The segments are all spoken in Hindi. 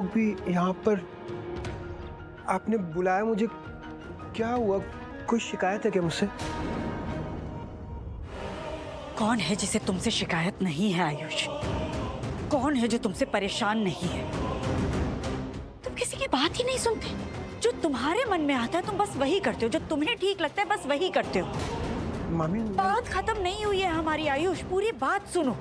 लोग भी यहाँ पर। आपने बुलाया मुझे, क्या हुआ? कोई शिकायत है क्या मुझसे? कौन है जिसे तुमसे शिकायत नहीं है आयुष? कौन है जो तुमसे परेशान नहीं है? तुम किसी की बात ही नहीं सुनते। जो तुम्हारे मन में आता है तुम बस वही करते हो, जो तुम्हें ठीक लगता है बस वही करते हो। मामी, बात खत्म नहीं हुई है हमारी आयुष, पूरी बात सुनो।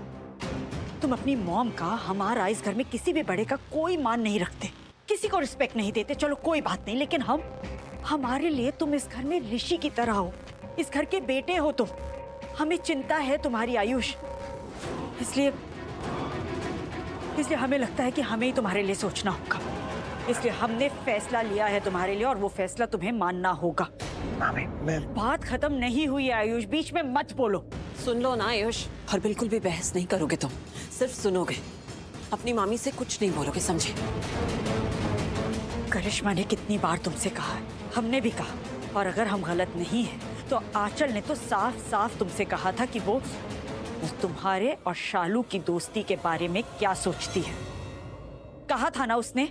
तुम अपनी मॉम का, हमारा इस घर में किसी भी बड़े का कोई मान नहीं रखते, किसी को रिस्पेक्ट नहीं देते। चलो कोई बात नहीं, लेकिन हमारे लिए तुम इस घर में ऋषि की तरह हो, इस घर के बेटे हो तुम। हमें चिंता है तुम्हारी आयुष, इसलिए हमें लगता है कि हमें ही तुम्हारे लिए सोचना होगा। इसलिए हमने फैसला लिया है तुम्हारे लिए, और वो फैसला तुम्हें मानना होगा। मामी, मैं बात खत्म नहीं हुई है आयुष, बीच में मत बोलो। सुन लो ना आयुष, और बिल्कुल भी बहस नहीं करोगे तुम, सिर्फ सुनोगे। अपनी मामी से कुछ नहीं बोलोगे, समझे? करिश्मा ने कितनी बार तुमसे कहा है, हमने भी कहा, और अगर हम गलत नहीं हैं तो आंचल ने तो साफ साफ तुमसे कहा था कि वो तुम्हारे और शालू की दोस्ती के बारे में क्या सोचती है। कहा था ना उसने।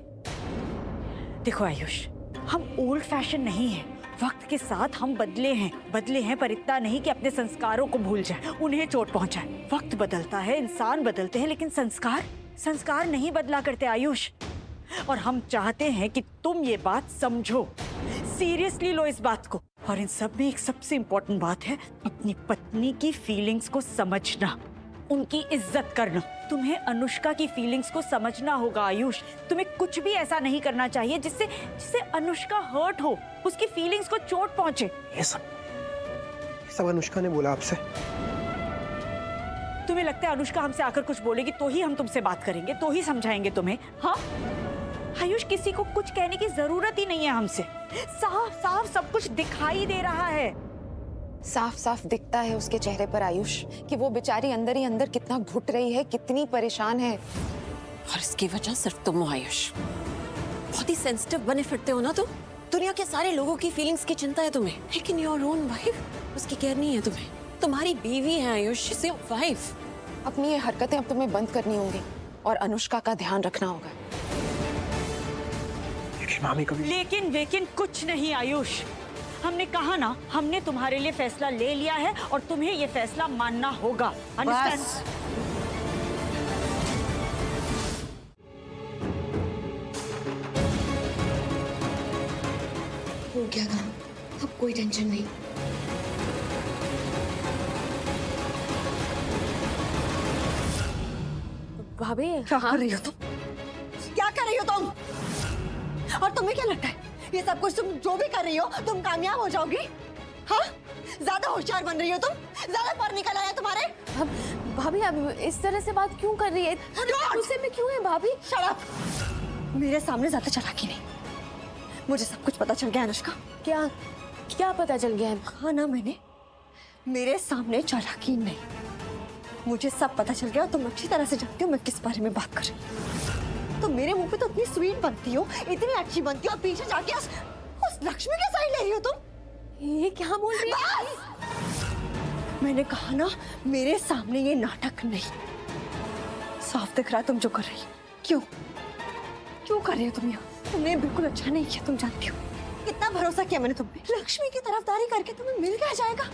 देखो आयुष, हम ओल्ड फैशन नहीं हैं, वक्त के साथ हम बदले हैं, पर इतना नहीं कि अपने संस्कारों को भूल जाए, उन्हें चोट पहुंचाए। वक्त बदलता है, इंसान बदलते हैं, लेकिन संस्कार नहीं बदला करते आयुष। और हम चाहते हैं कि तुम ये बात समझो, सीरियसली लो इस बात को। और इन सब में एक सबसे इम्पोर्टेंट बात है, अपनी पत्नी की फीलिंग्स को समझना, उनकी इज्जत करना। तुम्हें अनुष्का की फीलिंग्स को समझना होगा आयुष। तुम्हें कुछ भी ऐसा नहीं करना चाहिए जिससे अनुष्का हर्ट हो, उसकी फीलिंग्स को चोट पहुंचे। ये सब अनुष्का ने बोला आपसे? तुम्हें लगता है अनुष्का हमसे आकर कुछ बोलेगी तो ही हम तुमसे बात करेंगे, तो ही समझाएंगे तुम्हें? हाँ आयुष, किसी को कुछ कहने की जरूरत ही नहीं है हमसे। साफ साफ सब कुछ दिखाई दे रहा है। साफ साफ दिखता है उसके चेहरे पर आयुष कि वो बेचारी अंदर ही अंदर कितना घुट रही है, कितनी परेशान है। और इसकी वजह सिर्फ तुम हो आयुष। बहुत ही सेंसिटिव बने फिरते हो ना तुम। दुनिया के सारे लोगों की फीलिंग्स की चिंता है तुम्हें, लेकिन योर ओन वाइफ, उसकी केयर नहीं है तुम्हें। तुम्हारी बीवी है Ayush, she is your wife. अपनी ये हरकतें अब तुम्हें बंद करनी होंगी और अनुष्का का ध्यान रखना होगा। मामी कभी लेकिन कुछ नहीं आयुष। हमने कहा ना, हमने तुम्हारे लिए फैसला ले लिया है और तुम्हें ये फैसला मानना होगा। अंडरस्टैंड? हो गया काम, अब कोई टेंशन नहीं। भाभी, क्या कर रही हो तुम? क्या कर रही हो तुम? और तुम्हें क्या लगता है ये सब कुछ तुम जो भी कर रही हो तुम कामयाब हो जाओगी? हाँ, ज्यादा होशियार बन रही हो तुम, ज्यादा पर निकल आया तुम्हारे। भाभी अब इस तरह से बात क्यों कर रही है? गुस्से में क्यों है भाभी? Shut up! मेरे सामने ज्यादा चालाकी नहीं। मुझे सब कुछ पता चल गया अनुष्का। क्या पता चल गया है? कहा ना मैंने, मेरे सामने चालाकी नहीं। मुझे सब पता चल गया और तुम अच्छी तरह से जानती हो मैं किस बारे में बात कर रही हूँ। तुम मेरे मुंह पे तो इतनी स्वीट बनती हो, इतनी अच्छी बनती हो, और पीछे जाके उस लक्ष्मी के साइड ले रही हो तुम। ये क्या बोल रही है? मैंने कहा ना, मेरे सामने ये नाटक नहीं। साफ दिख रहा है तुम जो कर रही हो। क्यों कर रही हो तुम यहाँ? तुमने बिल्कुल अच्छा नहीं किया, तुम जानती हो। कितना भरोसा किया मैंने तुम पे। लक्ष्मी की तरफदारी करके तुम्हें मिल क्या जाएगा?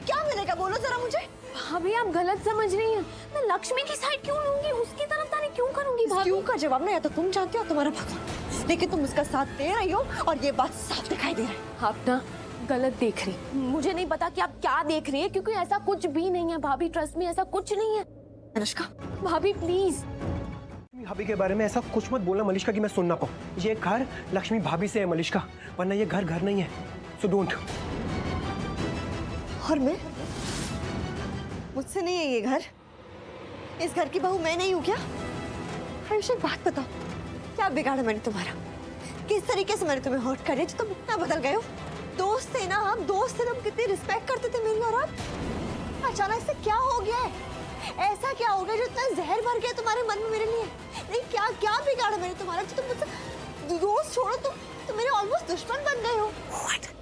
क्या मिलेगा बोलो जरा मुझे। भाभी आप गलत समझ रही हैं। मैं लक्ष्मी की साइड क्यों लूंगी? उसकी तरफदारी क्यों करूंगी भाभी? क्यों का जवाब ना या तो तुम जानती हो तुम्हारा भगवान, लेकिन तुम उसका साथ दे रही हो और ये बात साफ दिखाई दे रही है। आप ना गलत देख रही। मुझे नहीं पता कि आप क्या देख रही है, क्योंकि ऐसा कुछ भी नहीं है भाभी। ट्रस्ट में ऐसा कुछ नहीं है। अनुष्का, भाभी प्लीज। भाभी के बारे में ऐसा कुछ मत बोलना मलिष्का कि मैं सुन ना पाऊं। ये घर लक्ष्मी भाभी से है मलिष्का, वरना ये घर नहीं है। So don't. और मैं, मुझसे नहीं है ये घर। इस घर की बहू मैं नहीं हूँ क्या? आयुष एक बात बताओ, क्या बिगाड़ा मैंने तुम्हारा? किस तरीके से मैंने तुम्हें हर्ट कर दिया जो तुम इतना बदल गए हो? दोस्त थे ना हम, दोस्त थे, तुम कितनी रिस्पेक्ट करते थे मेरी, और अब अचानक से क्या हो गया है? ऐसा क्या हो गया जो इतना जहर भर गया तुम्हारे मन में मेरे लिए? नहीं, क्या बिगाड़ा मैंने तुम्हारा जो तुम मुझसे दोस्त छोड़ो, तुम मेरे ऑलमोस्ट दुश्मन बन गए हो।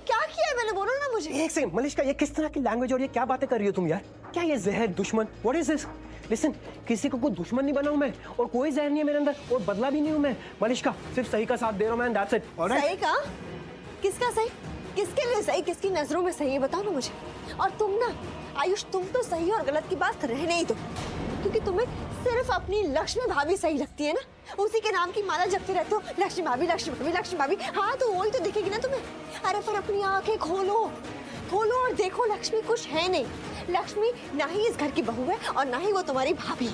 क्या किया है मैंने, बोलो ना मुझे। एक सेकंड मलिष्का, ये किस तरह की लैंग्वेज और ये क्या बातें कर रही हो तुम यार? क्या ये जहर, दुश्मन, व्हाट इज दिस? लिसन, किसी को कोई दुश्मन नहीं बना हूं मैं, और कोई जहर नहीं है मेरे अंदर, और बदला भी नहीं हूं मैं मलिश्का, सिर्फ सही का साथ दे रहा हूं मैं, दैट्स इट। ऑलराइट? सही का? किसका सही? किसके लिए सही? किसकी नजरों में सही है बताओ ना मुझे। और तुम ना आयुष, तुम तो सही और गलत की बात रहने ही दो, क्योंकि तुम्हें सिर्फ अपनी लक्ष्मी भाभी सही लगती है ना, उसी के नाम की माला जपते रहते हो, लक्ष्मी भाभी लक्ष्मी भाभी लक्ष्मी भाभी। हाँ तो वही तो दिखेगी ना तुम्हें। अरे पर अपनी आंखें खोलो, खोलो और देखो, लक्ष्मी कुछ है नहीं। लक्ष्मी ना ही इस घर की बहू है और ना ही वो तुम्हारी भाभी।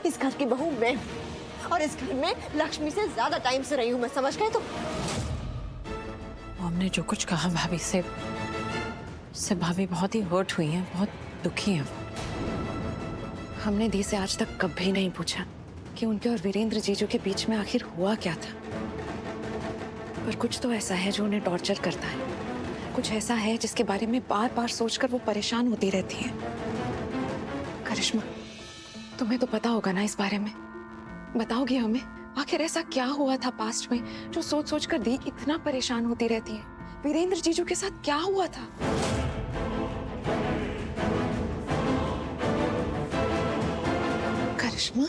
इस घर की बहू मैं हूं, और इस घर में लक्ष्मी से ज्यादा टाइम से रही हूं मैं, समझ गए? तो हमने जो कुछ कहा भाभी से, उससे भाभी बहुत ही हर्ट हुई है, बहुत दुखी है वो। हमने दी से आज तक कभी नहीं पूछा कि उनके और वीरेंद्र जीजू के बीच में आखिर हुआ क्या था, पर कुछ तो ऐसा है जो उन्हें टॉर्चर करता है, कुछ ऐसा है जिसके बारे में बार बार सोचकर वो परेशान होती रहती है। करिश्मा, तुम्हें तो पता होगा ना इस बारे में, बताओगी हमें आखिर ऐसा क्या हुआ था पास्ट में जो सोच सोच कर दी इतना परेशान होती रहती है? वीरेंद्र जीजू के साथ क्या हुआ था? करिश्मा,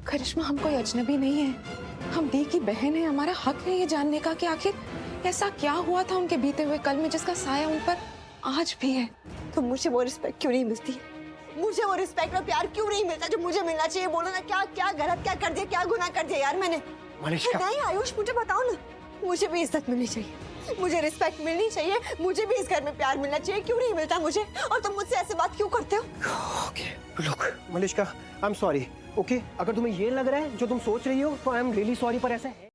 करिश्मा, हम कोई अजनबी नहीं है, हम दी की बहन है, हमारा हक है ये जानने का कि आखिर ऐसा क्या हुआ था उनके बीते हुए कल में जिसका साया उन पर आज भी है। तो मुझे वो रिस्पेक्ट क्यों नहीं मिलती? मुझे वो रिस्पेक्ट और प्यार क्यों नहीं मिलता जो मुझे मिलना चाहिए? बोलो ना, क्या क्या गलत क्या कर दिया, क्या गुनाह कर दिया यार मैंने? मलिश्का, नहीं आयुष, मुझे बताओ ना, मुझे भी इज्जत मिलनी चाहिए, मुझे रिस्पेक्ट मिलनी चाहिए, मुझे भी इस घर में प्यार मिलना चाहिए। क्यों नहीं मिलता मुझे? और तुम मुझसे ऐसे बात क्यों करते हो? Okay look Malishka, I am sorry, okay? अगर तुम्हें ये लग रहा है जो तुम सोच रही हो तो आई एम रियली सॉरी, पर ऐसा है